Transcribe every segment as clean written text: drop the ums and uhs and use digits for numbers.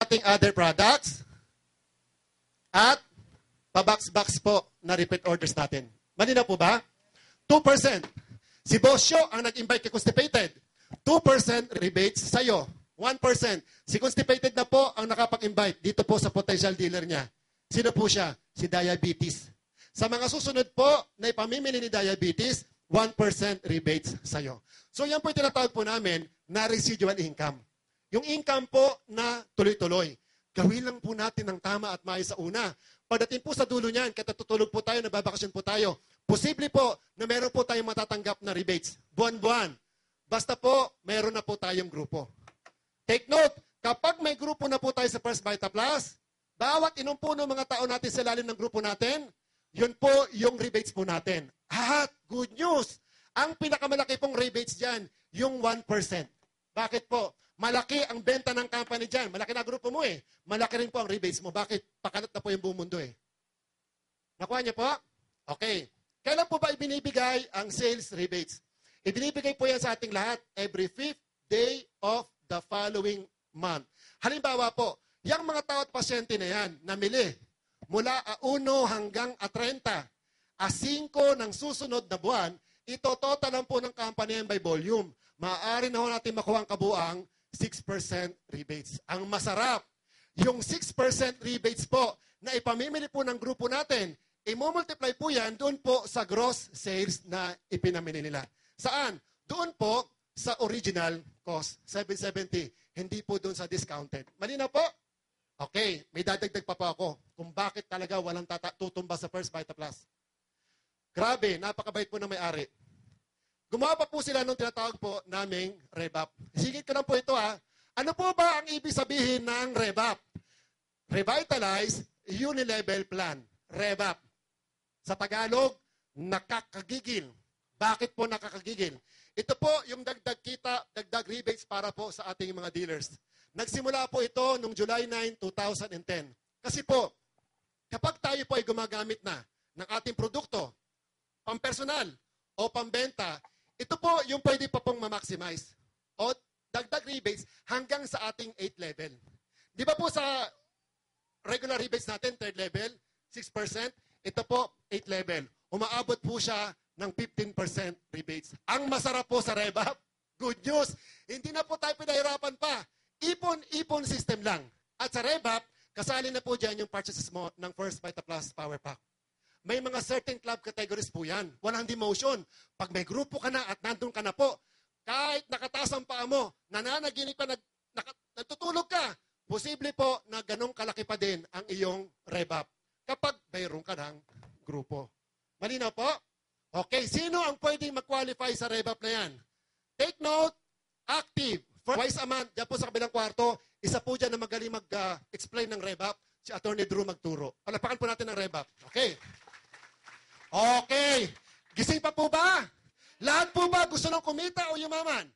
ating other products at pa-box-box po na repeat orders natin. Malinaw po ba? 2%. Si Bosyo ang nag-invite kay Constipated. 2% rebates sa'yo. 1%. Si Constipated na po ang nakapag-invite dito po sa potential dealer niya. Sino po siya? Si Diabetes. Sa mga susunod po na ipamimili ni Diabetes, 1% rebates sa'yo. So yan po yung tinatawag po namin na residual income. Yung income po na tuloy-tuloy. Gawin lang po natin ng tama at maayos sa una. Pagdating po sa dulo niyan, kahit tutulog po tayo, nababakasyon po tayo, posible po na meron po tayong matatanggap na rebates. Buwan-buwan. Basta po, meron na po tayong grupo. Take note, kapag may grupo na po tayo sa First Vita Plus, bawat inumpo ng mga tao natin sa lalim ng grupo natin, yun po yung rebates po natin. At good news, ang pinakamalaki pong rebates dyan, yung 1%. Bakit po? Malaki ang benta ng company dyan. Malaki na grupo mo eh. Malaki rin po ang rebates mo. Bakit? Pakalat na po yung buong mundo eh. Nakuha niyo po? Okay. Kailan po ba ibinibigay ang sales rebates? Ibinibigay po yan sa ating lahat every 5th day of the following month. Halimbawa po, yung mga tao at pasyente na yan, namili, mula 1 hanggang 30, 5 ng susunod na buwan, ito total lang po ng company yan by volume. Maaari na ho natin makuha ang kabuang 6% rebates. Ang masarap, yung 6% rebates po na ipamimili po ng grupo natin, i-multiply po yan doon po sa gross sales na ipinamili nila. Saan? Doon po sa original cost, 770. Hindi po doon sa discounted. Malinaw po? Okay, may dadagdag pa po ako kung bakit talaga walang tutumba sa First Vita Plus. Grabe, napakabait po ng may-ari. Gumawa pa po sila nung tinatawag po naming Revap. Sigit ko lang po ito ha. Ano po ba ang ibig sabihin ng Revap? Revitalize Unilevel Plan. Revap. Sa Tagalog, nakakagigil. Bakit po nakakagigil? Ito po yung dagdag kita, dagdag rebates para po sa ating mga dealers. Nagsimula po ito noong July 9, 2010. Kasi po, kapag tayo po ay gumagamit na ng ating produkto, pampersonal o pambenta, ito po yung pwede pa pong ma-maximize o dagdag rebates hanggang sa ating 8th level. Di ba po sa regular rebates natin, 3rd level, 6%, ito po 8th level. Umaabot po siya ng 15% rebates. Ang masarap po sa Revap, good news, hindi na po tayo pinahirapan pa. Ipon system lang. At sa Revap, kasali na po dyan yung purchases mo ng First Vita Plus Power Pack. May mga certain club categories po yan. Walang demotion. Pag may grupo ka na at nandun ka na po, kahit nakataas ang paa mo, nananaginip ka, natutulog ka, posible po na ganong kalaki pa din ang iyong Revap kapag mayroon ka ng grupo. Malinaw po? Okay, sino ang pwedeng mag-qualify sa Revap na yan? Take note, active. Twice a month, dyan po sa kabilang kwarto, isa po dyan na magaling mag-explain ng Revap, si Attorney Drew magturo. Palapakan po natin ng Revap. Okay. Okay. Gising pa po ba? Lahat po ba gusto nang kumita o yumaman?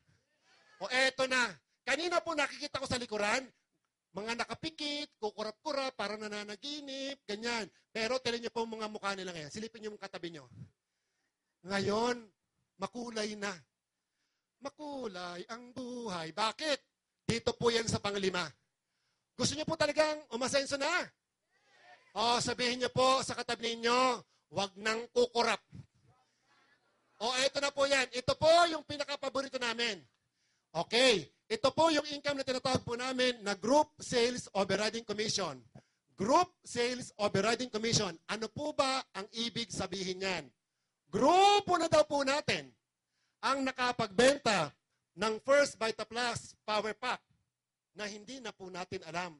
O eto na. Kanina po nakikita ko sa likuran, mga nakapikit, kukurap-kurap, para nananaginip, ganyan. Pero tinan niyo po mga mukha nila ngayon. Silipin niyo yung katabi niyo. Ngayon, makulay na. Makulay ang buhay. Bakit? Dito po yan sa panglima. Gusto niyo po talagang umasenso na? O sabihin niyo po sa katabi ninyo, wag nang kukurap. O eto na po yan. Ito po yung pinaka-paborito namin. Okay. Ito po yung income na tinatawag po namin na Group Sales Overriding Commission. Group Sales Overriding Commission. Ano po ba ang ibig sabihin yan? Grupo na daw po natin ang nakapagbenta ng First Vita Plus Power Pack na hindi na po natin alam.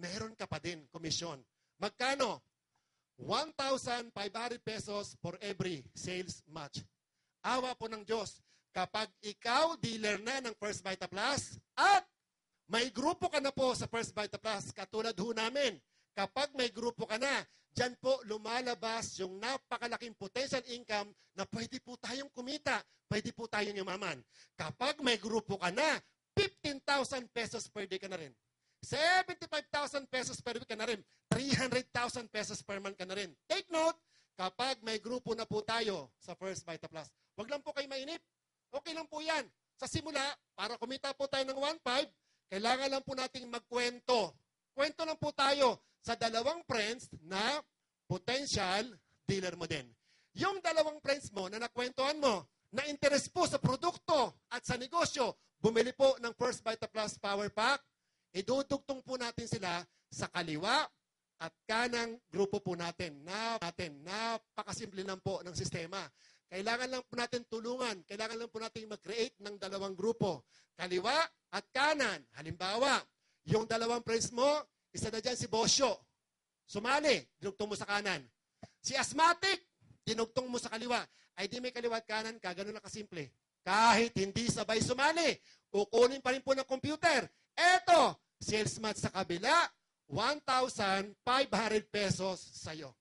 Meron ka pa din komisyon. Magkano? 1,500 pesos for every sales match. Awa po ng Diyos, kapag ikaw dealer na ng First Vita Plus at may grupo ka na po sa First Vita Plus, katulad ho namin, kapag may grupo ka na, dyan po lumalabas yung napakalaking potential income na pwede po tayong kumita, pwede po tayong yumaman. Kapag may grupo ka na, 15,000 pesos per day ka na rin. 75,000 pesos per week ka na rin. 300,000 pesos per month ka na rin. Take note, kapag may grupo na po tayo sa First Vita Plus, wag lang po kayo mainip. Okay lang po yan. Sa simula, para kumita po tayo ng 1,500, kailangan lang po nating magkwento Kwento lang po tayo sa dalawang friends na potential dealer mo din. Yung dalawang friends mo na nakwentuhan mo, na interest po sa produkto at sa negosyo, bumili po ng First Vita Plus Power Pack, idudugtong po natin sila sa kaliwa at kanang grupo po natin. Napakasimple lang po ng sistema. Kailangan lang po natin tulungan. Kailangan lang po natin mag-create ng dalawang grupo. Kaliwa at kanan. Halimbawa, yung dalawang friends mo, isa na dyan si Bosyo. Sumali, dinugtong mo sa kanan. Si Asthmatic, dinugtong mo sa kaliwa. Ay di may kaliwa at kanan ka, ganun lang kasimple. Kahit hindi sabay sumali, kukunin pa rin po ng computer. Eto, sales match sa kabila, 1,500 pesos sa'yo.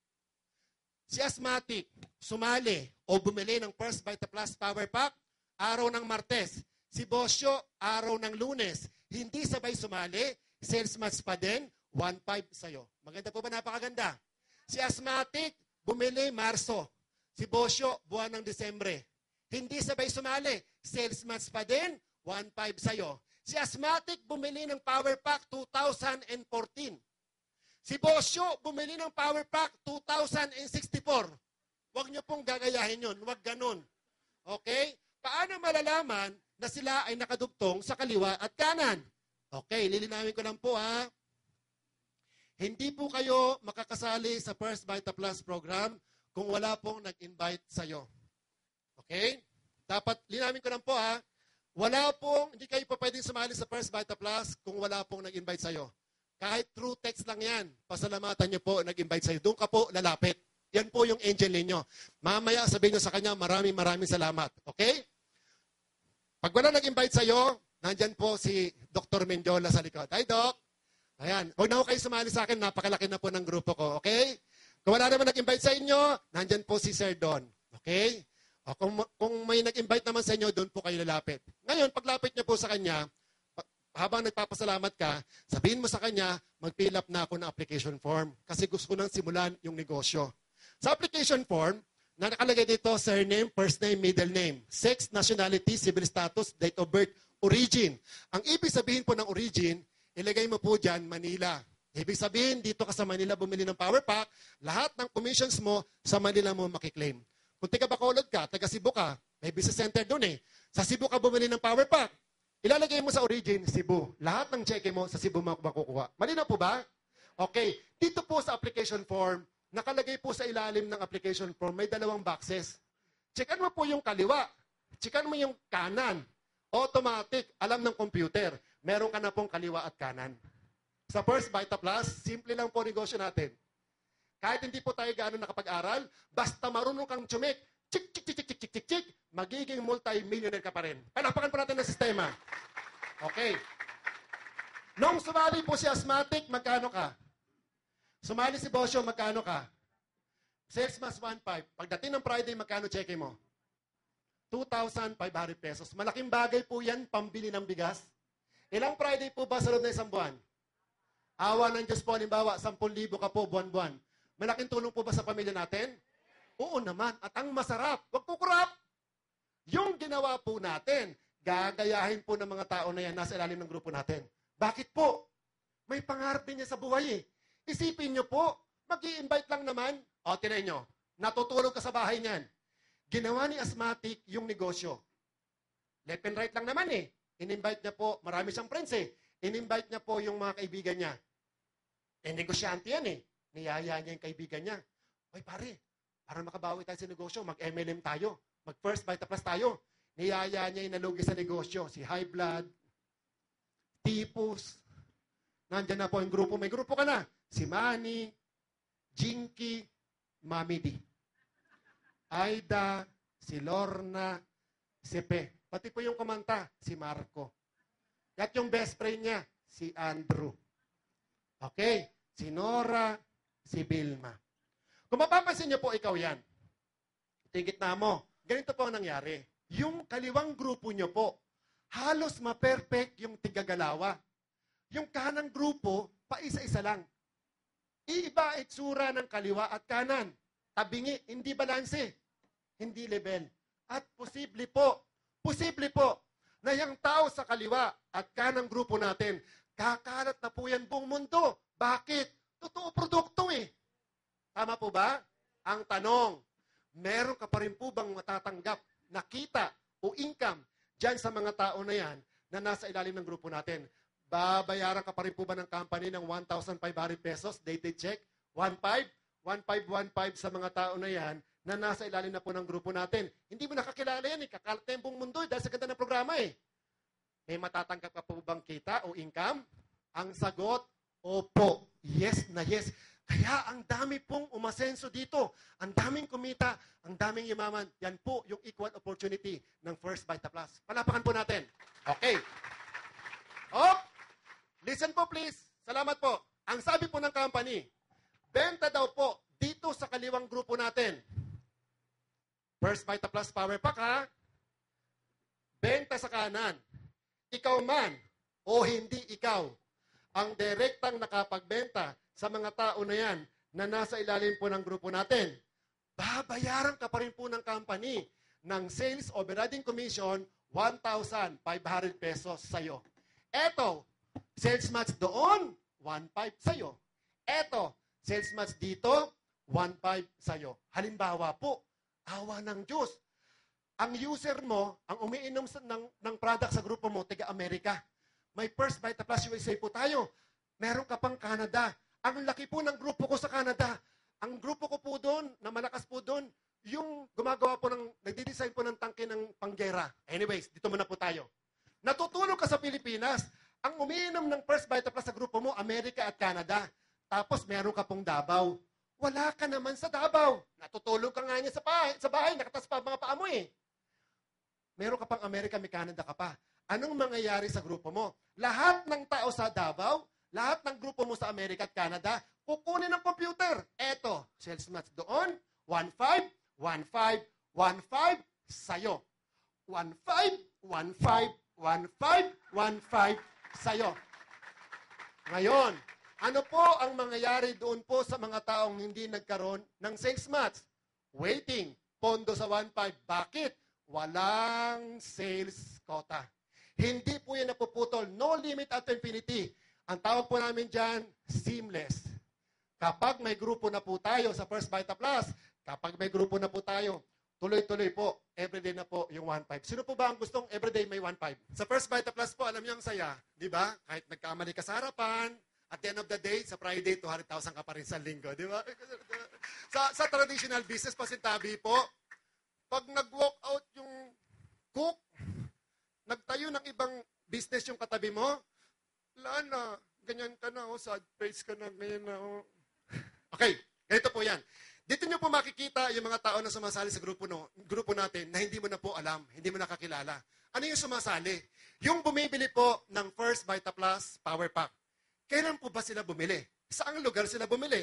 Si Asthmatic, sumali o bumili ng First Vita Plus Power Pack, araw ng Martes. Si Bosyo, araw ng Lunes. Hindi sabay sumali, sales match pa din, 1,500 sa'yo. Maganda po ba? Napakaganda. Si Asthmatic, bumili Marso. Si Bosyo, buwan ng Disembre. Hindi sabay sumali, sales match pa din, 1,500 sa'yo. Si Asthmatic, bumili ng Power Pack 2014. Si Bosyo, bumili ng Power Pack 2064. Huwag niyo pong gagayahin yun. Huwag ganun. Okay? Paano malalaman na sila ay nakadugtong sa kaliwa at kanan? Okay, lilinawin ko lang po ha. Hindi po kayo makakasali sa First Vita Plus program kung wala pong nag-invite sa'yo. Okay? Dapat, linawin ko lang po ha. Hindi kayo pa pwedeng sumali sa First Vita Plus kung wala pong nag-invite sa'yo. Kahit through text lang yan, pasalamatan niyo po, nag-invite sa'yo. Doon ka po lalapit. Yan po yung angel ninyo. Mamaya sabihin niyo sa kanya, maraming salamat. Okay? Pag wala nag-invite sa'yo, nandyan po si Dr. Mendiola sa likod. Hi, Doc! Ayan. Huwag na ho kayo sumali sa akin, napakalaki na po ng grupo ko. Okay? Kung wala naman nag-invite sa inyo, nandyan po si Sir Don. Okay? O kung may nag-invite naman sa inyo, doon po kayo lalapit. Ngayon, paglapit niyo po sa kanya, habang nagpapasalamat ka, sabihin mo sa kanya, mag-fill up na ako ng application form kasi gusto ko nang simulan yung negosyo. Sa application form, na nakalagay dito, surname, first name, middle name, sex, nationality, civil status, date of birth, origin. Ang ibig sabihin po ng origin, ilagay mo po dyan, Manila. Ibig sabihin, dito ka sa Manila bumili ng Power Pack, lahat ng commissions mo, sa Manila mo makiklaim. Kung taga Bacolod ka, taga Cebu ka, may business center doon eh. Sa Cebu ka bumili ng Power Pack. Ilalagay mo sa origin, Cebu. Lahat ng cheque mo sa Cebu mo makukuha. Malinaw po ba? Okay. Dito po sa application form, nakalagay po sa ilalim ng application form, may dalawang boxes. Checkan mo po yung kaliwa. Checkan mo yung kanan. Automatic, alam ng computer. Meron ka na pong kaliwa at kanan. Sa First Vita Plus, simple lang po negosyo natin. Kahit hindi po tayo gaano nakapag-aral, basta marunong kang tsumik, chik, magiging multi-millionaire ka pa rin. Palapakan po natin ng sistema. Okay. Nung sumali po si Asthmatic, magkano ka? Sumali si Bosyo, magkano ka? Sales mas 1,500. Pagdating ng Friday, magkano cheque mo? 2,500 pesos. Malaking bagay po yan, pambili ng bigas. Ilang Friday po ba sa loob ng isang buwan? Awa ng Diyos po, halimbawa, 10,000 ka po buwan-buwan. Malaking tulong po ba sa pamilya natin? Oo naman. At ang masarap, wag kukurap. Yung ginawa po natin, gagayahin po ng mga tao na yan nasa ilalim ng grupo natin. Bakit po? May pangarap din niya sa buhay eh. Isipin niyo po, mag-i-invite lang naman. O, tinayin niyo, natutulog ka sa bahay niyan. Ginawa ni Asthmatic yung negosyo. Left and right lang naman eh. In-invite niya po, marami siyang friends eh. In-invite niya po yung mga kaibigan niya. Negosyante yan eh. Niyaya niya yung kaibigan niya. Oy pare, para makabawi tayo sa negosyo, mag-MLM tayo. Mag-First Vita Plus tayo. Niyaya niya yung nalugi sa negosyo. Si High Blood, Tipus. Nandyan na po yung grupo. May grupo ka na. Si Manny, Jinky, Mami D. Aida, si Lorna, si Pe. Pati po yung kumanta, si Marco. At yung best friend niya, si Andrew. Okay? Si Nora, si Vilma. Kung mapapansin niyo po, ikaw yan. Tigit na mo. Ganito po ang nangyari. Yung kaliwang grupo niyo po, halos ma-perfect yung tigagalawa. Yung kanang grupo, paisa-isa lang. Iiba itsura ng kaliwa at kanan. Tabingi, hindi balanse. Hindi level. At posible po, na yung tao sa kaliwa at kanang grupo natin, kakalat na po yan buong mundo. Bakit? Totoo produkto eh. Tama po ba? Ang tanong, meron ka pa rin po bang matatanggap na kita o income dyan sa mga tao na yan na nasa ilalim ng grupo natin? Babayaran ka pa rin po ba ng company ng 1,500 pesos, dated check? 1,500? 1,515 sa mga tao na yan na nasa ilalim na po ng grupo natin. Hindi mo nakakilala yan eh. Kakaltempong mundo eh, dahil sa ganda ng programa eh. May matatanggap ka po bang kita o income? Ang sagot, opo. Yes na yes. Kaya ang dami pong umasenso dito. Ang daming kumita, ang daming yumaman. Yan po yung equal opportunity ng First Vita Plus. Palapakan po natin. Okay. Oh, listen po please. Salamat po. Ang sabi po ng company, benta daw po dito sa kaliwang grupo natin. First Vita Plus Power Pack ha. Benta sa kanan. Ikaw man o hindi ikaw ang direktang nakapagbenta sa mga tao na yan na nasa ilalim po ng grupo natin. Babayaran ka pa rin po ng company ng sales overriding commission 1,500 pesos sa'yo. Eto, sales match doon, 1,500 sa'yo. Eto, sales match dito, 1,500 sa'yo. Halimbawa po, awa ng Diyos. Ang user mo, ang umiinom ng product sa grupo mo, taga-Amerika. May First Vita Plus USA po tayo. Meron ka pang Canada. Ang laki po ng grupo ko sa Canada. Ang grupo ko po doon, na malakas po doon, yung gumagawa po nagdi-design po ng tangke ng panggera. Anyways, dito muna po tayo. Natutulog ka sa Pilipinas. Ang umiinom ng First Vita Plus sa grupo mo, Amerika at Canada. Tapos meron ka pong Davao. Wala ka naman sa Davao. Natutulog ka nga niya sa bahay. Nakatas pa mga paa mo eh. Meron ka pang Amerika, may Canada ka pa. Anong mangyayari sa grupo mo? Lahat ng tao sa Davao, lahat ng grupo mo sa Amerika at Canada, kukunin ng computer. Eto, sales match doon, 1,500, 1,500, 1,500, sa'yo. 1,500, 1,500, 1,500, 1,500, sa'yo. Ngayon, ano po ang mangyayari doon po sa mga taong hindi nagkaroon ng sales match? Waiting, pondo sa 1,500. Bakit? Walang sales quota. Hindi po yan napuputol. No limit at infinity. Ang tawag po namin dyan, seamless. Kapag may grupo na po tayo sa First Vita Plus, kapag may grupo na po tayo, tuloy-tuloy po, everyday na po yung 1,500. Sino po ba ang gustong everyday may 1,500? Sa First Vita Plus po, alam niyo ang saya. Di ba? Kahit nagkamali ka sa harapan, at the end of the day, sa Friday, 200,000 ka pa rin sa linggo. Di ba? sa traditional business, pasintabi po, pag nag-walk out yung cook, nagtayo ng ibang business yung katabi mo, wala na, ganyan ka na, sad face ka na, ganyan na. Okay, ganito po yan. Dito nyo po makikita yung mga tao na sumasali sa grupo natin na hindi mo na po alam, hindi mo nakakilala. Ano yung sumasali? Yung bumibili po ng First Vita Plus Power Pack. Kailan po ba sila bumili? Saang lugar sila bumili?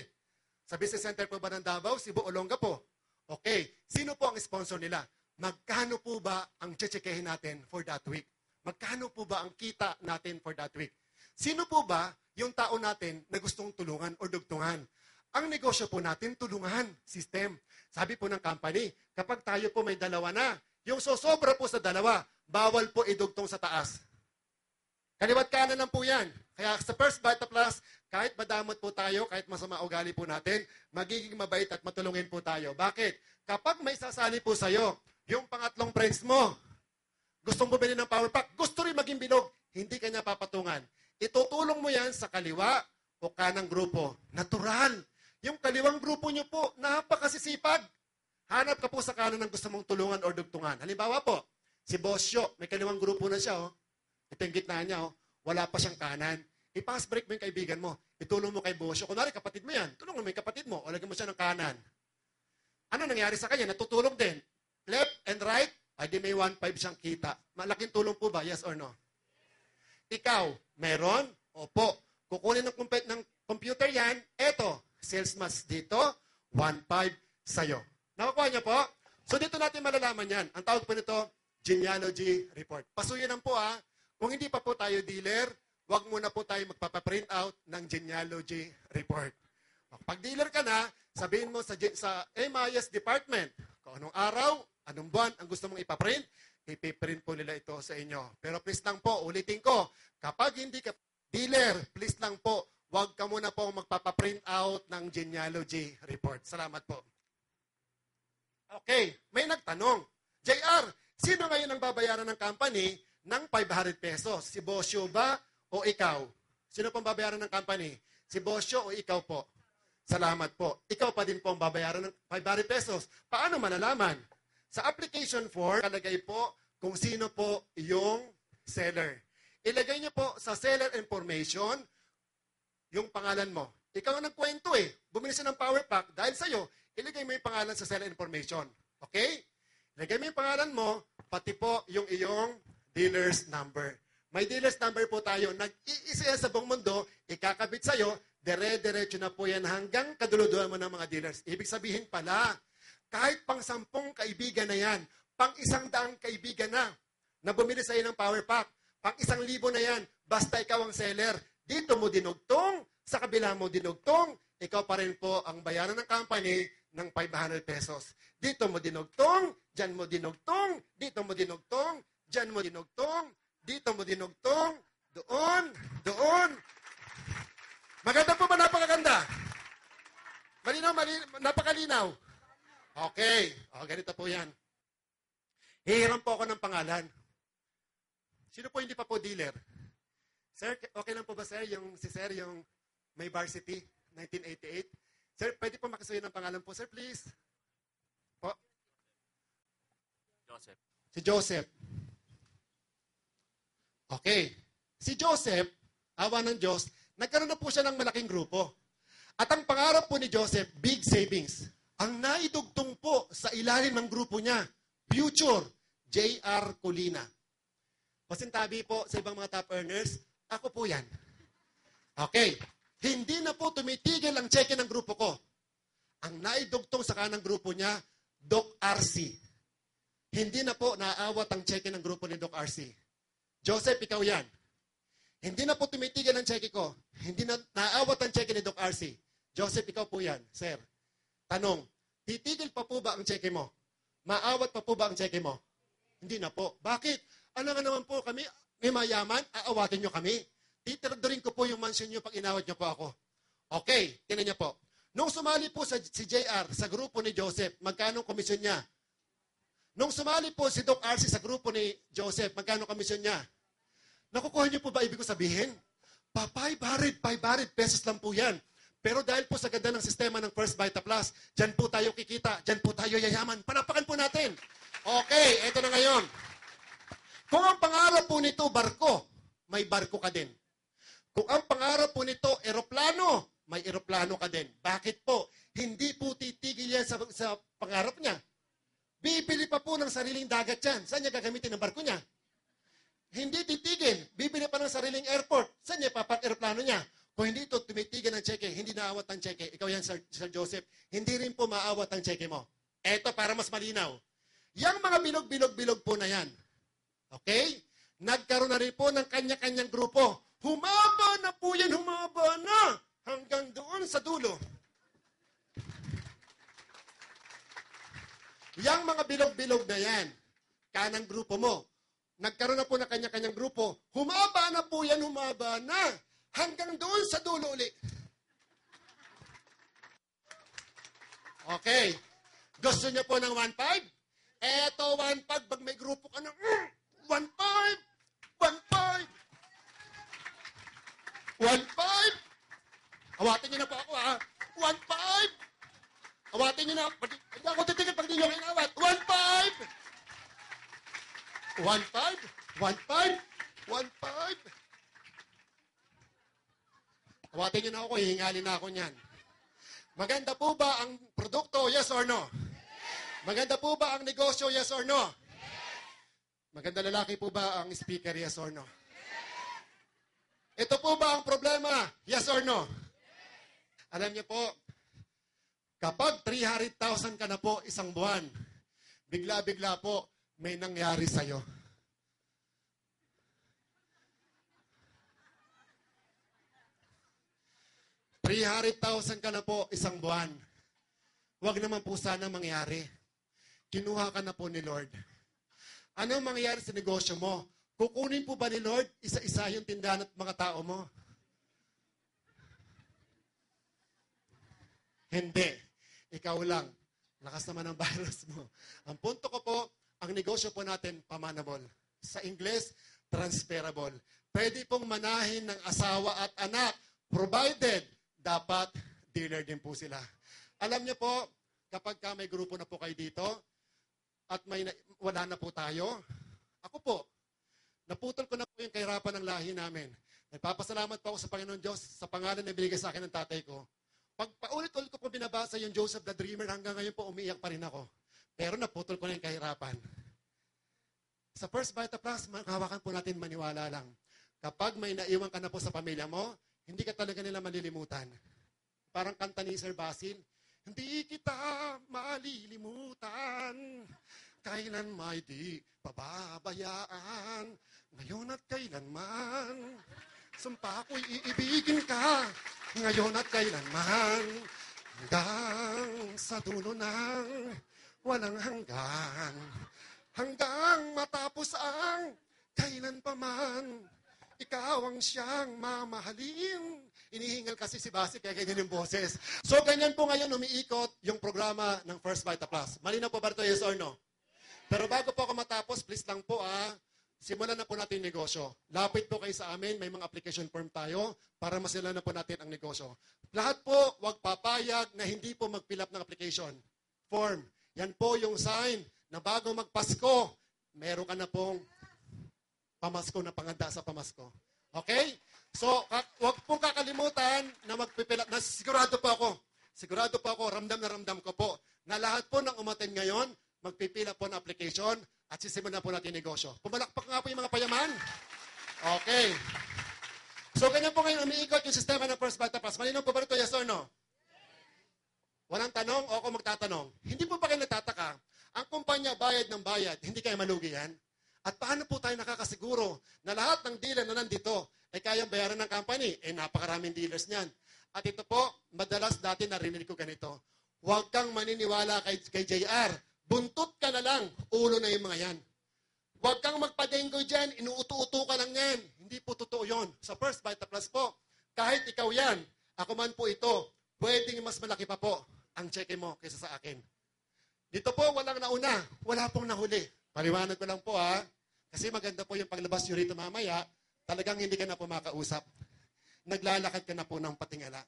Sa business center po ba ng Davao, Cebu, Olonga po? Okay, sino po ang sponsor nila? Magkano po ba ang chechekehin natin for that week? Magkano po ba ang kita natin for that week? Sino po ba yung tao natin na gustong tulungan o dugtungan? Ang negosyo po natin, tulungan, system. Sabi po ng company, kapag tayo po may dalawa na, yung sosobra po sa dalawa, bawal po idugtong sa taas. Kaliwat kanan lang po yan. Kaya sa First Vita Plus, kahit madamot po tayo, kahit masama ugali po natin, magiging mabait at matulungin po tayo. Bakit? Kapag may sasali po sa'yo, yung pangatlong friends mo, gustong bumili ng power pack, gusto rin maging bilog, hindi kanya papatungan. Itutulong mo yan sa kaliwa o kanang grupo. Natural. Yung kaliwang grupo nyo po, napakasisipag. Hanap ka po sa kanan ng gusto mong tulungan o dugtungan. Halimbawa po, si Bosyo, may kaliwang grupo na siya, oh. Ito yung gitna niya, oh. Wala pa siyang kanan. I-pass break mo yung kaibigan mo. Itulong mo kay Bosyo. Kunwari, kapatid mo yan. Tulungan mo yung kapatid mo. O lagyan mo siya ng kanan. Ano nangyari sa kanya? Natutulong din. Left and right, ay di may 1,500 siyang kita. Malaking tulong po ba? Yes or no? Ikaw, meron? Opo. Kukunin ng computer yan. Eto, sales match dito, 1,500 sa'yo. Nakakuha niyo po? So dito natin malalaman yan. Ang tawag po nito, genealogy report. Pasuyin lang po ha. Kung hindi pa po tayo dealer, wag muna po tayo magpapaprint out ng genealogy report. Pag dealer ka na, sabihin mo sa MIS department, kung anong araw, anong buwan ang gusto mong ipaprint, ipiprint po nila ito sa inyo. Pero please lang po, ulitin ko, kapag hindi ka dealer, please lang po, huwag ka muna po magpapaprint out ng genealogy report. Salamat po. Okay, may nagtanong. JR, sino ngayon ang babayaran ng company ng 500 pesos? Si Bosyo ba o ikaw? Sino pong babayaran ng company? Si Bosyo o ikaw po? Salamat po. Ikaw pa din po ang babayaran ng 500 pesos. Paano malalaman? Sa application form, kalagay po kung sino po yung seller. Ilagay niyo po sa seller information yung pangalan mo. Ikaw ang nagkwento eh. Bumili siya ng power pack dahil sa'yo, ilagay mo yung pangalan sa seller information. Okay? Ilagay mo yung pangalan mo, pati po yung iyong dealer's number. May dealer's number po tayo. Nag-iisa sa buong mundo, ikakabit sa'yo, dire-diretso na po yan hanggang kaduluduhan mo ng mga dealers. Ibig sabihin pala, kahit pang 10 kaibigan na yan, pang 100 kaibigan na bumili sa'yo ng power pack, pang 1,000 na yan, basta ikaw ang seller, dito mo dinugtong, sa kabila mo dinugtong, ikaw pa rin po ang bayaran ng company ng 500 pesos. Dito mo dinugtong, dyan mo dinugtong, dito mo dinugtong, dyan mo dinugtong, dito mo dinugtong, doon. Maganda po ba? Napakaganda? Malinaw, napakalinaw. Okay. O, ganito po yan. Hihiram po ako ng pangalan. Sino po hindi pa po dealer? Sir, okay lang po ba sir, si sir yung may varsity, 1988? Sir, pwede po makisuyo ng pangalan po, sir, please? Po? Joseph. Si Joseph. Okay. Si Joseph, awa ng Diyos, nagkaroon na po siya ng malaking grupo. At ang pangarap po ni Joseph, big savings. Ang naidugtong po sa ilalim ng grupo niya, Future, J.R. Colina. Pasintabi po sa ibang mga top earners, ako po yan. Okay. Hindi na po tumitigil ang cheque ng grupo ko. Ang naidugtong sa kanang grupo niya, Doc RC. Hindi na po naaawat ang cheque ng grupo ni Doc RC. Joseph, ikaw yan. Hindi na po tumitigil ang cheque ko. Hindi na naaawat ang cheque ni Doc RC. Joseph, ikaw po yan, sir. Tanong, titigil pa po ba ang cheque mo? Maawat pa po ba ang cheque mo? Hindi na po. Bakit? Ano nga naman po kami, may mayaman, aawatin nyo kami. Titiradorin ko po yung mansion nyo pag inawat nyo po ako. Okay, tinan niyo po. Nung sumali po si JR sa grupo ni Joseph, magkano komisyon niya? Nung sumali po si Doc RC sa grupo ni Joseph, magkano komisyon niya? Nakukuha niyo po ba ibig ko sabihin? 500 pesos lang po yan. Pero dahil po sa ganda ng sistema ng First Vita Plus, dyan po tayo kikita, dyan po tayo yayaman. Panapakan po natin. Okay, eto na ngayon. Kung ang pangarap po nito barko, may barko ka din. Kung ang pangarap po nito eroplano, may eroplano ka din. Bakit po? Hindi po titigil yan sa pangarap niya. Bibili pa po ng sariling dagat yan. Saan niya gagamitin ang barko niya? Hindi titigil. Bibili pa ng sariling airport. Saan niya papak-eroplano niya? Kung hindi ito tumitigil ng cheque, hindi naawat ang cheque. Ikaw yan, Sir Joseph. Hindi rin po maawat ang cheque mo. Eto, para mas malinaw. Yang mga bilog-bilog-bilog po na yan. Okay? Nagkaroon na rin po ng kanya-kanyang grupo. Humaba na po yan, humaba na. Hanggang doon sa dulo. Yang mga bilog-bilog na yan, kanang grupo mo, nagkaroon na po ng kanya-kanyang grupo. Humaba na po yan, humaba na. Hanggang doon sa dulo uli. Okay. Gusto niyo po ng 1.5? Eto, 1.5. Pag may grupo ka ng 1.5. 1.5. Awatin niyo na po ako, ha? 1.5. Awatin niyo na. Hindi ako titigil pag di niyo kinawat. 1.5. 1.5. 1.5. Awatin niyo na ako, hihingalin na ako niyan. Maganda po ba ang produkto? Yes or no? Maganda po ba ang negosyo? Yes or no? Maganda lalaki po ba ang speaker? Yes or no? Ito po ba ang problema? Yes or no? Alam niyo po, kapag 300,000 ka na po isang buwan, bigla-bigla po may nangyari sa'yo. $300,000 ka na po isang buwan. Huwag naman po sana mangyari. Kinuha ka na po ni Lord. Ano ang mangyayari sa negosyo mo? Kukunin po ba ni Lord isa-isa yung tindahan at mga tao mo? Hindi. Ikaw lang. Lakas naman ang virus mo. Ang punto ko po, ang negosyo po natin, pamanable. Sa English, transferable. Pwede pong manahin ng asawa at anak, provided dapat dealer din po sila. Alam niyo po, kapag may grupo na po kayo dito, at wala na po tayo, ako po, naputol ko na po yung kahirapan ng lahi namin. Nagpapasalamat po ako sa Panginoon Diyos sa pangalan na binigay sa akin ng tatay ko. Pag paulit-ulit ko po binabasa yung Joseph the Dreamer, hanggang ngayon po umiiyak pa rin ako. Pero naputol ko na yung kahirapan. Sa First Vita Plus, hawakan po natin maniwala lang. Kapag may naiwan ka na po sa pamilya mo, hindi ka talaga nila malilimutan. Parang kanta ni Sir Basil, hindi kita malilimutan, kailan may di pababayaan, ngayon at kailanman. Sumpa ko'y iibigin ka, ngayon at kailanman, hanggang sa dulo ng walang hanggan, hanggang matapos ang kailan pa man, ikaw ang siyang mamahalin. Inihingal kasi si Basi, kaya ganyan yung boses. So, ganyan po ngayon umiikot yung programa ng First Vita Plus. Malinaw po ba ito, yes or no? Pero bago po ako matapos, please lang po simulan na po natin yung negosyo. Lapit po kayo sa amin, may mga application form tayo para masimulan na po natin ang negosyo. Lahat po, wag papayag na hindi po mag-fill up ng application form. Yan po yung sign na bago magpasko, meron ka na pong pamasko na panganda sa pamasko. Okay? So, wag pong kakalimutan na magpipila. Sigurado po ako, ramdam na ramdam ko po, na lahat po ng umaten ngayon, magpipila po ng application at sisimulan na po natin negosyo. Pumalakpak nga po yung mga payaman. Okay. So, ganyan po ngayon umiikot yung sistema ng First Vita Plus. Malinaw po ba ito, yes or no? Walang tanong o ako magtatanong? Hindi po ba kayo nagtataka? Ang kumpanya bayad ng bayad, hindi kayo malugi yan? At paano po tayo nakakasiguro na lahat ng dealer na nandito ay kayang bayaran ng company? Napakaraming dealers niyan. At ito po, madalas dati narinig ko ganito. Huwag kang maniniwala kay JR. Buntot ka na lang. Ulo na yung mga yan. Huwag kang magpadenggo dyan. Inuuto-uto ka lang yan. Hindi po totoo yon. Sa First Vita Plus po, kahit ikaw yan, ako man po ito, pwedeng mas malaki pa po ang cheque mo kaysa sa akin. Dito po, walang nauna. Wala pong nahuli. Paliwanag ko lang po kasi maganda po yung paglabas nyo rito mamaya, talagang hindi ka na po makausap. Naglalakad ka na po ng patingala.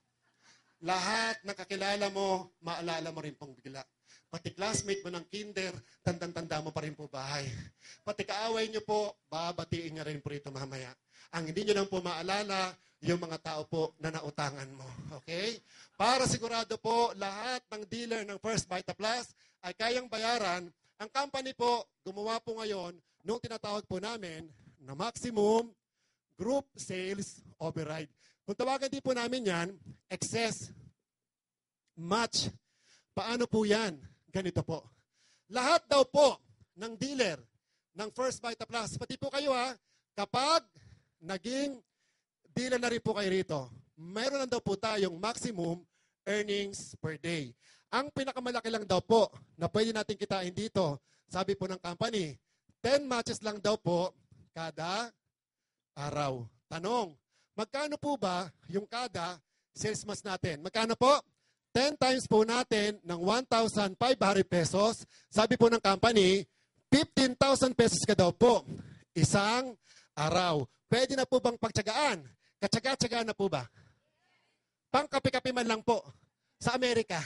Lahat ng kakilala mo, maalala mo rin pong bigla. Pati classmate mo ng kinder, tandang-tanda mo pa rin po bahay. Pati kaaway nyo po, babatiin nyo rin po rito mamaya. Ang hindi nyo lang po maalala, yung mga tao po na nautangan mo. Okay? Para sigurado po, lahat ng dealer ng First Vita Plus ay kayang bayaran. Ang company po, gumawa po ngayon, nung tinatawag po namin na maximum group sales override. Kung tawagan din po namin yan, excess match. Paano po yan? Ganito po. Lahat daw po ng dealer ng First Vita Plus, pati po kayo kapag naging dealer na rin po kayo rito, meron na daw po tayong maximum earnings per day. Ang pinakamalaki lang daw po na pwede natin kitain dito, sabi po ng company, 10 matches lang daw po kada araw. Tanong, magkano po ba yung kada sales match natin? Magkano po? 10 times po natin ng 1,500 pesos. Sabi po ng company, 15,000 pesos ka daw po. Isang araw. Pwede na po bang pagtsagaan? Katsaga-tsagaan na po ba? Pangkape-kape man lang po. Sa Amerika.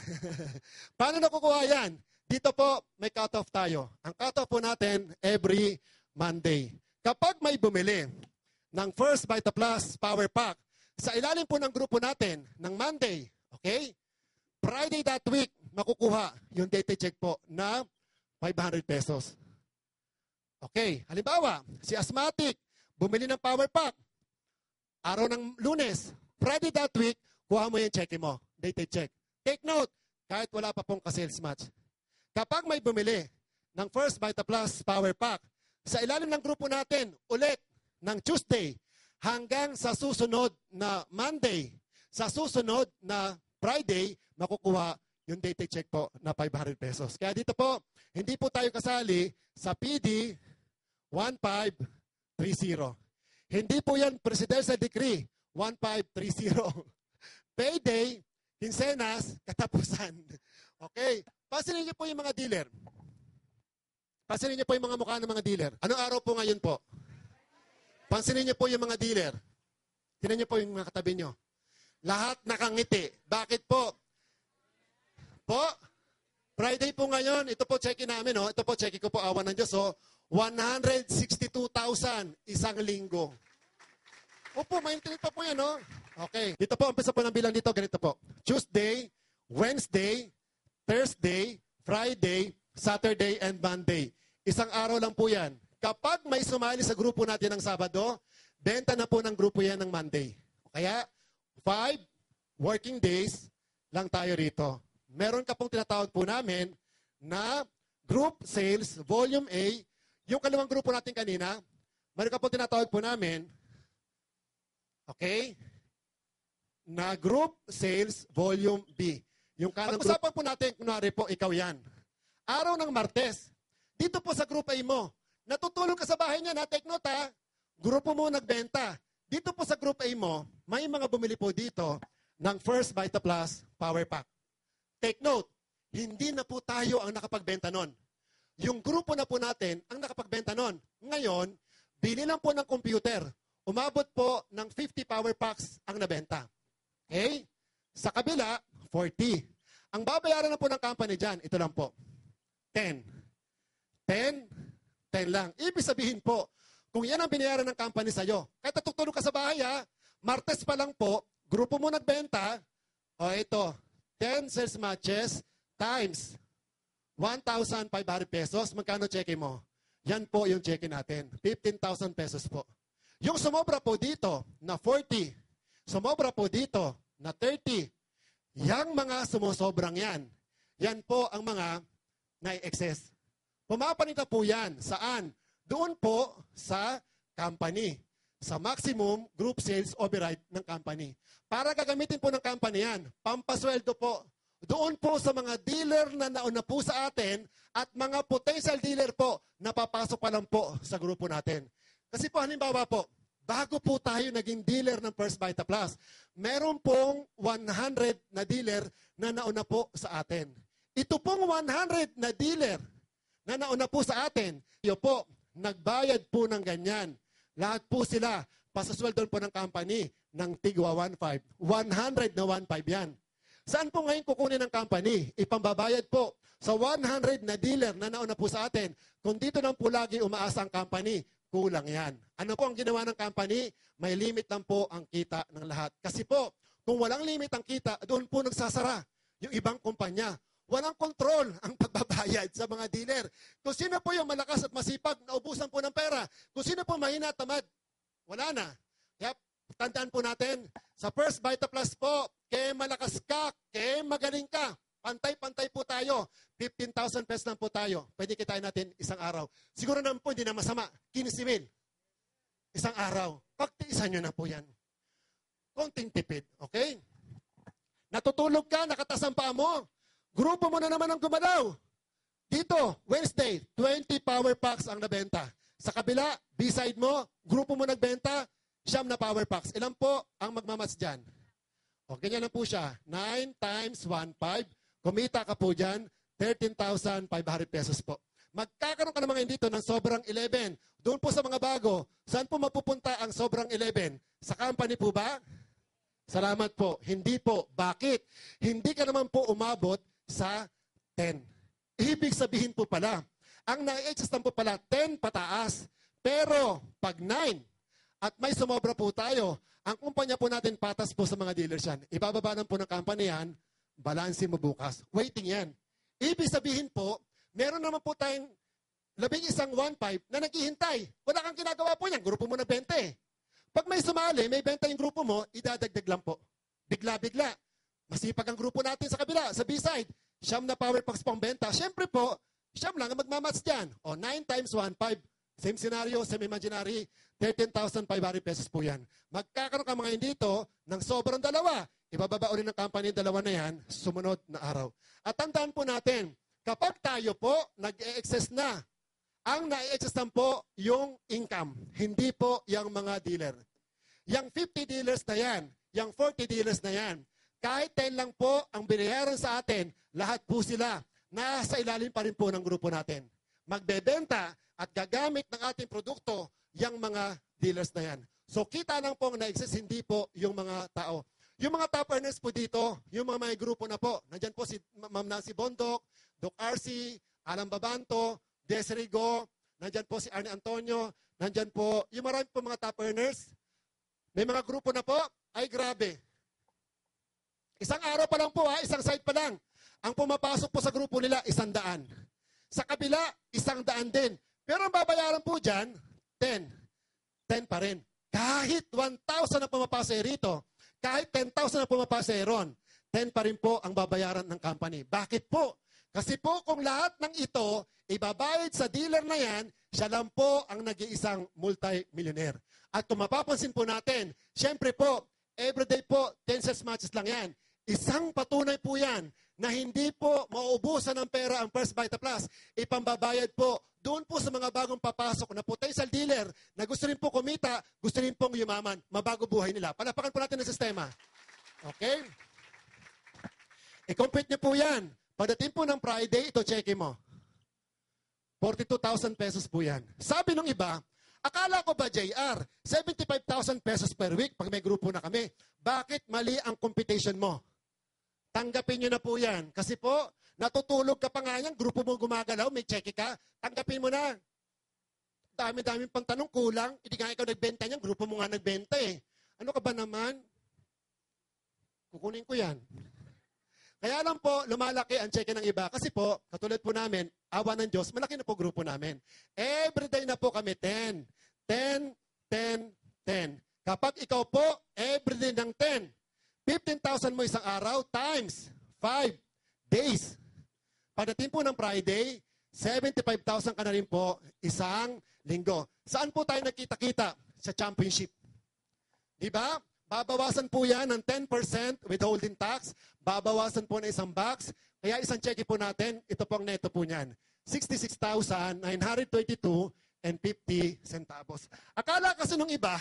Paano nakukuha yan? Dito po, may cut-off tayo. Ang cut-off po natin, every Monday. Kapag may bumili ng First Vita Plus Power Pack, sa ilalim po ng grupo natin, ng Monday, okay? Friday that week, makukuha yung data check po na 500 pesos. Okay, halimbawa, si Asthmatic, bumili ng Power Pack, araw ng Lunes, Friday that week, kuha mo yung check mo, data check. Take note, kahit wala pa pong ka-sales match. Kapag may bumili ng First Vita Plus Power Pack, sa ilalim ng grupo natin, ulit ng Tuesday hanggang sa susunod na Monday, sa susunod na Friday, makukuha yung data check po na 500 pesos. Kaya dito po, hindi po tayo kasali sa PD 1530. Hindi po yan Presidential Decree 1530. Payday Kinsenas, katapusan. Okay? Pansinin niyo po yung mga dealer. Pansinin niyo po yung mga mukha ng mga dealer. Anong araw po ngayon po? Pansinin niyo po yung mga dealer. Tingnan niyo po yung mga katabi niyo. Lahat nakangiti. Bakit po? Po? Friday po ngayon. Ito po check-in namin. Oh. Ito po check-in ko po. Awan ng Diyos. Oh. 162,000 isang linggo. Opo, maintindihan pa po yan. Oh. Okay. Dito po, umpisa po ng bilang dito. Ganito po. Tuesday, Wednesday, Thursday, Friday, Saturday, and Monday. Isang araw lang po yan. Kapag may sumali sa grupo natin ng Sabado, benta na po ng grupo yan ng Monday. Kaya, 5 working days lang tayo rito. Meron ka pong tinatawag po namin na group sales, volume A. Yung kalawang grupo natin kanina, meron ka pong tinatawag po namin, okay, na group sales, volume B. Yung kanang pag-usapan po natin, kunwari po, ikaw yan. Araw ng Martes, dito po sa group A mo, natutulog ka sa bahay niya, na take note ha, grupo mo nagbenta. Dito po sa group A mo, may mga bumili po dito ng First Vita Plus Power Pack. Take note, hindi na po tayo ang nakapagbenta nun. Yung grupo na po natin ang nakapagbenta nun. Ngayon, bili lang po ng computer. Umabot po ng 50 power packs ang nabenta. Okay? Sa kabila, 40. Ang babayaran na po ng company dyan, ito lang po. 10. 10 lang. Ibig sabihin po, kung yan ang binayaran ng company sa'yo, kahit natutulog ka sa bahay ha, Martes pa lang po, grupo mo nagbenta, o ito, 10 sales matches times 1,500 pesos. Magkano cheque mo? Yan po yung cheque natin. 15,000 pesos po. Yung sumobra po dito na 40, sumobra po dito na 30, yang mga sumusobrang yan, yan po ang mga na-excess. Pumapanita po yan. Saan? Doon po sa company. Sa maximum group sales override ng company. Para gagamitin po ng company yan, pampasweldo po. Doon po sa mga dealer na nauna po sa atin at mga potential dealer po na papasok pa lang po sa grupo natin. Kasi po halimbawa po, bago po tayo naging dealer ng First Vita Plus, meron pong 100 na dealer na nauna po sa atin. Ito pong 100 na dealer na nauna po sa atin, yun po, nagbayad po ng ganyan. Lahat po sila, pasasweldon po ng company ng tigwa 1.5. 100 na 1.5 yan. Saan po ngayon kukunin ng company? Ipambabayad po sa 100 na dealer na nauna po sa atin. Kung dito lang po lagi umaasa ang company, kulang yan. Ano po ang ginawa ng company? May limit lang po ang kita ng lahat. Kasi po, kung walang limit ang kita, doon po nagsasara yung ibang kumpanya. Walang kontrol ang pagbabayad sa mga dealer. Kung sino po yung malakas at masipag, naubusan po ng pera. Kung sino po mahina at tamad, wala na. Kaya tandaan po natin, sa First Vita Plus po, kaya malakas ka, kaya magaling ka, pantay-pantay po tayo. 15,000 pesos lang po tayo. Pwede kitain natin isang araw. Siguro naman po, hindi na masama. 15,000. Isang araw. Pagtiisan nyo na po yan. Konting tipid, okay? Natutulog ka, nakatas ang paa mo. Grupo mo na naman ang gumalaw. Dito, Wednesday, 20 power packs ang nabenta. Sa kabila, B-side mo, grupo mo nagbenta, siyam na power packs. Ilan po ang magmamas dyan? O, ganyan lang po siya. 9 times 1.5. Kumita ka po dyan, 13,500 pesos po. Magkakaroon ka naman dito ng sobrang 11. Doon po sa mga bago, saan po mapupunta ang sobrang 11? Sa company po ba? Salamat po. Hindi po. Bakit? Hindi ka naman po umabot sa 10. Ibig sabihin po pala, ang na-excess po pala 10 pataas. Pero pag 9 at may sumobra po tayo, ang kumpanya po natin patas po sa mga dealers yan. Ibababa po ng company yan, balansin mo bukas. Waiting yan. Ibig sabihin po, meron naman po tayong 11 1.5 na naghihintay. Wala kang ginagawa po yan. Grupo mo na 20. Pag may sumali, may benta yung grupo mo, idadagdag lang po. Bigla-bigla. Masipag ang grupo natin sa kabila, sa B-side. Siyam na power packs pang benta. Siyempre po, siyam lang ang magmamatch dyan. O 9 times 1.5. Same scenario, same imaginary. 13,500 pesos po yan. Magkakaroon ka mga dito ng sobrang dalawa. Ibababa ulit ng company yung dalawa na yan, sumunod na araw. At tandaan po natin, kapag tayo po nag-e-excess na, ang na-e-excess lang po yung income, hindi po yung mga dealer. Yung 50 dealers na yan, yung 40 dealers na yan, Kahit 10 lang po ang binayaran sa atin, lahat po sila nasa ilalim pa rin po ng grupo natin. Magbebenta at gagamit ng ating produkto yung mga dealers na yan. So kita lang po na-exist, hindi po yung mga tao. Yung mga top earners po dito, yung mga may grupo na po, nandyan po si Ma'am Nancy Bondok, Doc RC, Alan Babanto, Desiree Go, nandyan po si Arne Antonio, nandyan po, yung marami po mga top earners. May mga grupo na po, ay grabe. Isang araw pa lang po isang site pa lang. Ang pumapasok po sa grupo nila, 100. Sa kabila, 100 din. Pero ang babayaran po dyan, 10. 10 pa rin. Kahit 1,000 na pumapasok rito, kahit 10,000 na pumapasok ron, 10 pa rin po ang babayaran ng company. Bakit po? Kasi po kung lahat ng ito, ibabayad sa dealer na yan, siya lang po ang nag-iisang multi-millionaire. At kung mapapansin po natin, syempre po, everyday po, 10 sales matches lang yan. Isang patunay po yan na hindi po mauubusan ng pera ang First Vita Plus. Ipambabayad po doon po sa mga bagong papasok na potential dealer na gusto rin po kumita, gusto rin pong yumaman, mabago buhay nila. Palapakan po natin ang sistema. Okay? I-complete niyo po yan. Pagdating po ng Friday, ito check mo. 42,000 pesos po yan. Sabi ng iba, akala ko ba, JR, 75,000 pesos per week pag may grupo na kami. Bakit mali ang computation mo? Tanggapin nyo na po yan. Kasi po, natutulog ka pa nga yan, grupo mo gumagalaw, may check ka, tanggapin mo na. Dami-daming pang tanong, kulang. Hindi nga ikaw nagbenta niyan, grupo mo nga nagbenta eh. Ano ka ba naman? Kukunin ko yan. Kaya lang po, lumalaki ang check ng iba. Kasi po, katulad po namin, awa ng Diyos, malaki na po grupo namin. Everyday na po kami 10. 10, 10, 10. Kapag ikaw po, everyday ng 10, 15,000 mo isang araw times 5 days. Pagdating po ng Friday, 75,000 ka na rin po isang linggo. Saan po tayo nagkita-kita? Sa championship. Di ba? Babawasan po yan ng 10% withholding tax. Babawasan po na isang box. Kaya isang check po natin, ito po ang neto po niyan. 66,922 and 50 centavos. Akala kasi nung iba,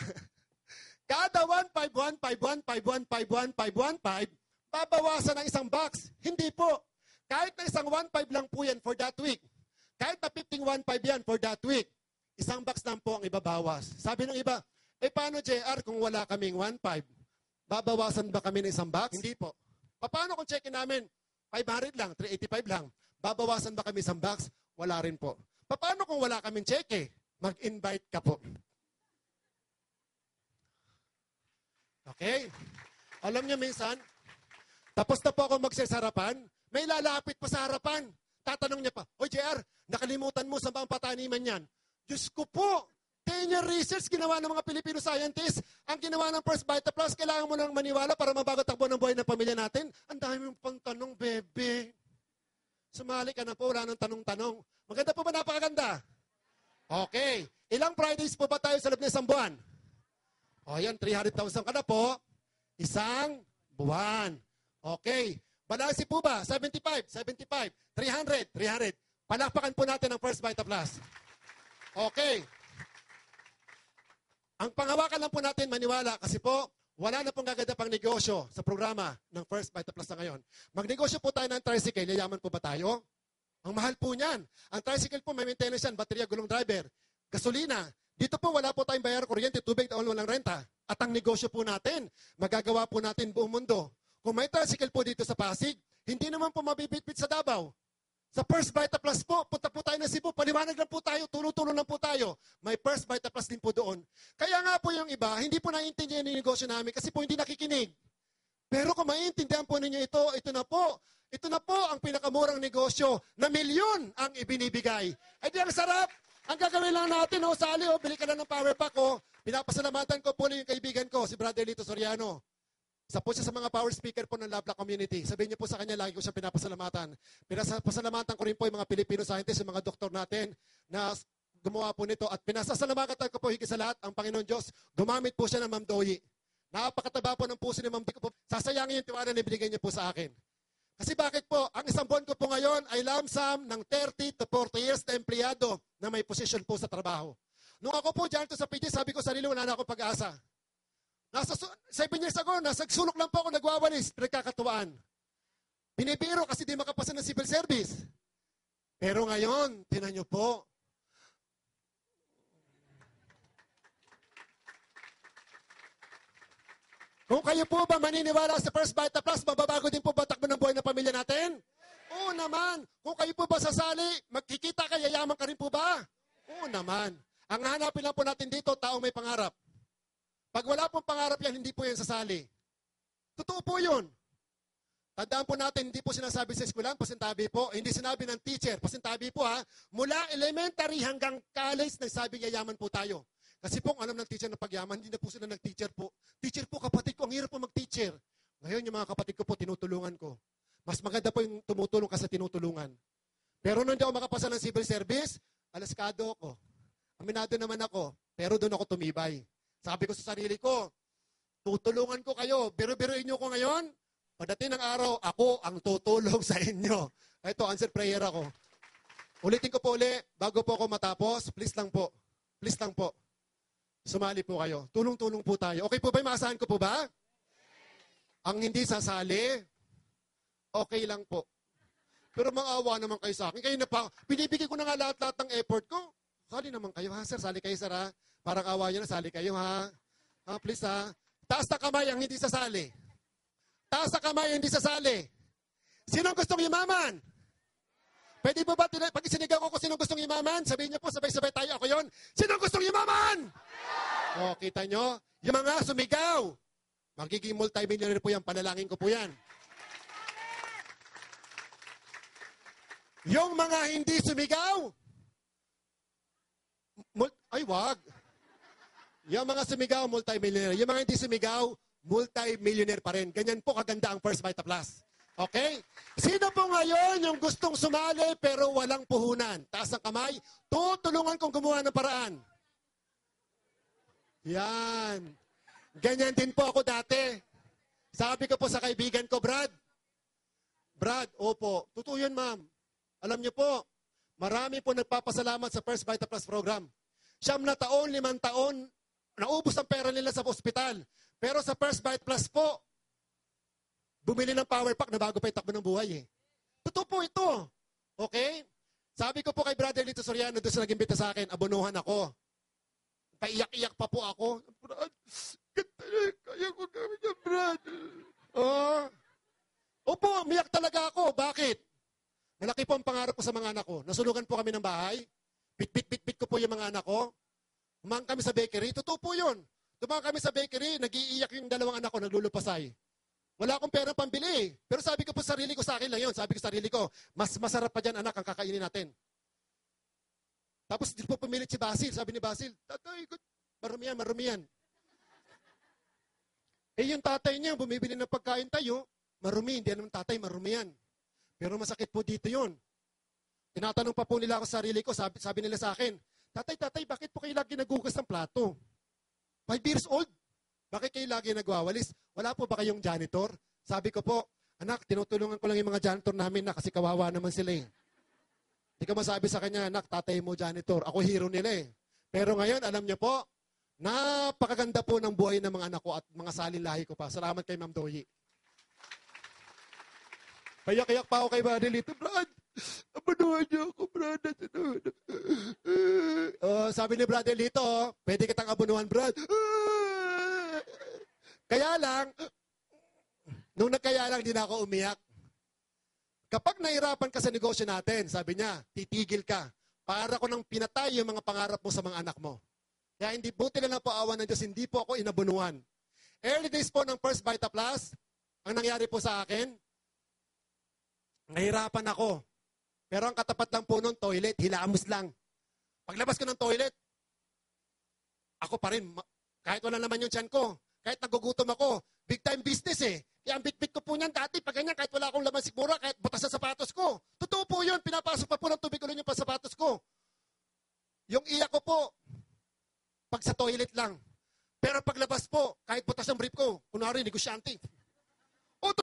kada 15151515115, babawasan ng isang box. Hindi po. Kahit na isang 1.5 lang po yan for that week. Kahit na 15.15 yan for that week. Isang box lang po ang ibabawas. Sabi ng iba, paano JR kung wala kaming 1.5? Babawasan ba kami ng isang box? Hindi po. Paano kung checkin namin? 500 lang, 385 lang. Babawasan ba kami isang box? Wala rin po. Paano kung wala kaming cheque? Mag-invite ka po. Okay? Alam niyo minsan, tapos na po ako mag-share sa harapan, may lalapit pa sa harapan. Tatanong niya pa, "Oy JR, nakalimutan mo sa bang pataniman yan?" Diyos ko po, 10-year research ginawa ng mga Filipino scientists. Ang ginawa ng First Vita Plus, kailangan mo lang maniwala para mabago takbo ng buhay ng pamilya natin. Ang dami mong pang tanong, bebe. Sumali ka na po, wala nang tanong-tanong. Maganda po ba? Napakaganda. Okay. Ilang Fridays po ba tayo sa loob ng isang buwan? O yan, 300,000 ka na po. Isang buwan. Okay. Balansi po ba? 75, 75, 300, 300. Palakpakan po natin ang First Vita Plus. Okay. Ang panghawakan lang po natin maniwala kasi po, wala na pong gaganda pang negosyo sa programa ng First Vita Plus na ngayon. Magnegosyo po tayo ng tricycle, yayaman po ba tayo? Ang mahal po niyan. Ang tricycle po may maintenance yan, baterya, gulong driver, gasolina. Dito po wala po tayong bayar kuryente, tubig, walang renta. At ang negosyo po natin, magagawa po natin buong mundo. Kung may tricycle po dito sa Pasig, hindi naman po mabibitbit sa Davao. Sa First Vita Plus po, punta po tayo ng Cebu, paliwanag lang po tayo, tulong-tulong lang po tayo. May First Vita Plus din po doon. Kaya nga po yung iba, hindi po naiintindihan yung negosyo namin kasi po hindi nakikinig. Pero kung maiintindihan po ninyo ito na po ang pinakamurang negosyo na milyon ang ibinibigay. Ay di ang sarap! Ang gagawin lang natin, sali, bili ka lang ng power pack, pinapasalamatan ko po yung kaibigan ko, si Brother Lito Soriano. Isa po siya sa mga power speaker po ng Lovelock Community. Sabihin niyo po sa kanya, lagi ko siya pinapasalamatan. Pinapasalamatan ko rin po yung mga Filipino scientists, yung mga doktor natin na gumawa po nito. At pinasasalamatan ko po higit sa lahat ang Panginoon Diyos. Gumamit po siya ng Ma'am Doyi. Napakataba po ng puso ni Ma'am Di ko po. Sasayangin yung tiwala na ibigay niyo po sa akin. Kasi bakit po, ang isang buwan ko po ngayon ay lamsam ng 30 to 40 years na empleyado na may position po sa trabaho. Nung ako po dyan to sa PG, sabi ko sarili, wala na akong pag-asa. 7 years ago, nasa sulok lang po ako nagwawalis, pinagkakatuwaan. Binibiro kasi di makapasa ng civil service. Pero ngayon, tinan nyo po, kung kayo po ba maniniwala sa First Vita Plus, mababago din po ba takbo ng buhay ng pamilya natin? Oo naman. Kung kayo po ba sasali, magkikita ka, yayaman ka rin po ba? Oo naman. Ang hanapin lang po natin dito, taong may pangarap. Pag wala pong pangarap yan, hindi po yan sasali. Totoo po yun. Tandaan po natin, hindi po sinasabi sa eskwelahan, pasintabi po. Hindi sinabi ng teacher, pasintabi po ha. Mula elementary hanggang college, nagsabing yayaman po tayo. Kasi po, alam ng teacher na pagyaman, hindi na po sila nag-teacher po. Teacher po, kapatid ko, ang hirap po mag-teacher. Ngayon, yung mga kapatid ko po, tinutulungan ko. Mas maganda po yung tumutulong kasi tinutulungan. Pero nung hindi ako makapasa ng civil service, alaskado ako. Aminado naman ako, pero doon ako tumibay. Sabi ko sa sarili ko, tutulungan ko kayo. Biro-biroin nyo ko ngayon, pagdating ng araw, ako ang tutulong sa inyo. Ito, answer prayer ako. Ulitin ko po uli, bago po ako matapos, please lang po. Please lang po. Sumali po kayo. Tulong-tulong po tayo. Okay po ba? Maasahan ko po ba? Ang hindi sasali, okay lang po. Pero maawa naman kayo sa akin. Kayo na pa, binibigay ko na nga lahat-lahat ng effort ko. Sali naman kayo ha, sir. Sali kayo, sir ha. Parang awa nyo na, sali kayo ha. Ha, please ha. Taas na kamay ang hindi sasali. Taas na kamay ang hindi sasali. Sinong gustong yumaman? Pwede po ba, pag isinigaw ko kung sinong gustong yumaman, sabihin niyo po, sabay-sabay tayo, ako yon. Sinong gustong yumaman? O, kita nyo? Yung mga sumigaw. Magiging multi-millionaire po yan, panalangin ko po yan. Yung mga hindi sumigaw, ay wag. Yung mga sumigaw, multi-millionaire. Yung mga hindi sumigaw, multi-millionaire pa rin. Ganyan po kaganda ang First Vita Plus. Okay? Sino po ngayon yung gustong sumali pero walang puhunan? Taas ang kamay. Tutulungan kong gumawa ng paraan. Yan. Ganyan din po ako dati. Sabi ko po sa kaibigan ko, Brad, opo, totoo yun, ma'am. Alam niyo po, marami po nagpapasalamat sa First Vita Plus program. 9 na taon, 5 taon, naubos ang pera nila sa ospital. Pero sa First Vita Plus po, bumili ng power pack na bago pa itakbo ng buhay eh. Totoo po ito. Okay? Sabi ko po kay Brother Lito Soriano, doon sa nag-imbita sa akin, abonuhan ako. Paiyak-iyak pa po ako. Brad, kaya ko gawin niya, Brad. Opo, umiyak talaga ako. Bakit? Malaki po ang pangarap ko sa mga anak ko. Nasunugan po kami ng bahay. Bit ko po yung mga anak ko. Umang kami sa bakery. Totoo po yun. Tumang kami sa bakery, nag-iiyak yung 2 anak ko, naglulupasay. Wala akong pera pambili. Pero sabi ko po sarili ko, sa akin lang yun. Sabi ko sarili ko, mas masarap pa dyan anak ang kakainin natin. Tapos di po pumilit si Basil. Sabi ni Basil, tatay, marumi yan. Eh yung tatay niya, bumibili ng pagkain tayo, marumi. Hindi naman tatay, marumi yan. Pero masakit po dito yun. Tinatanong pa po nila ako sa sarili ko, sabi nila sa akin, tatay, bakit po kayo lagi nagugas ng plato? 5 years old? Bakit kayo lagi nagwawalis? Wala po ba kayong janitor? Sabi ko po, anak, tinutulungan ko lang yung mga janitor namin na kasi kawawa naman sila eh. Hindi ko masabi sa kanya, anak, tatay mo janitor. Ako hero nila eh. Pero ngayon, alam niyo po, napakaganda po ng buhay ng mga anak ko at mga salinlahi ko pa. Salamat kay Ma'am Doyi. Kayak-kayak pa ako kay Brother Lito, Brad, abanuhan niyo ako, Brad. Sabi ni Brother Lito, pwede kitang abunuhan, Brad. Kaya lang, nung nagkaya lang, di na ako umiyak. Kapag nahirapan ka sa negosyo natin, sabi niya, titigil ka. Para ko nang pinatay yung mga pangarap mo sa mga anak mo. Kaya hindi, buti na lang po awan ng Diyos, hindi po ako inabunuhan. Early days po ng First Vita Plus, ang nangyari po sa akin, nahirapan ako. Pero ang katapat lang po nun, toilet, hilamos lang. Paglabas ko ng toilet, ako pa rin, kahit wala naman yung tiyan ko, kahit nagugutom ako, big time business eh. Kaya ang bit-bit ko po niyan dati, pag ganyan, kahit wala akong laman siguro, kahit butas sa sapatos ko. Totoo po yun, pinapasok pa po ng tubig ulit yung sapatos ko. Yung iyak ko po, pag sa toilet lang. Pero paglabas po, kahit butas ang brief ko, kunwari, negosyante,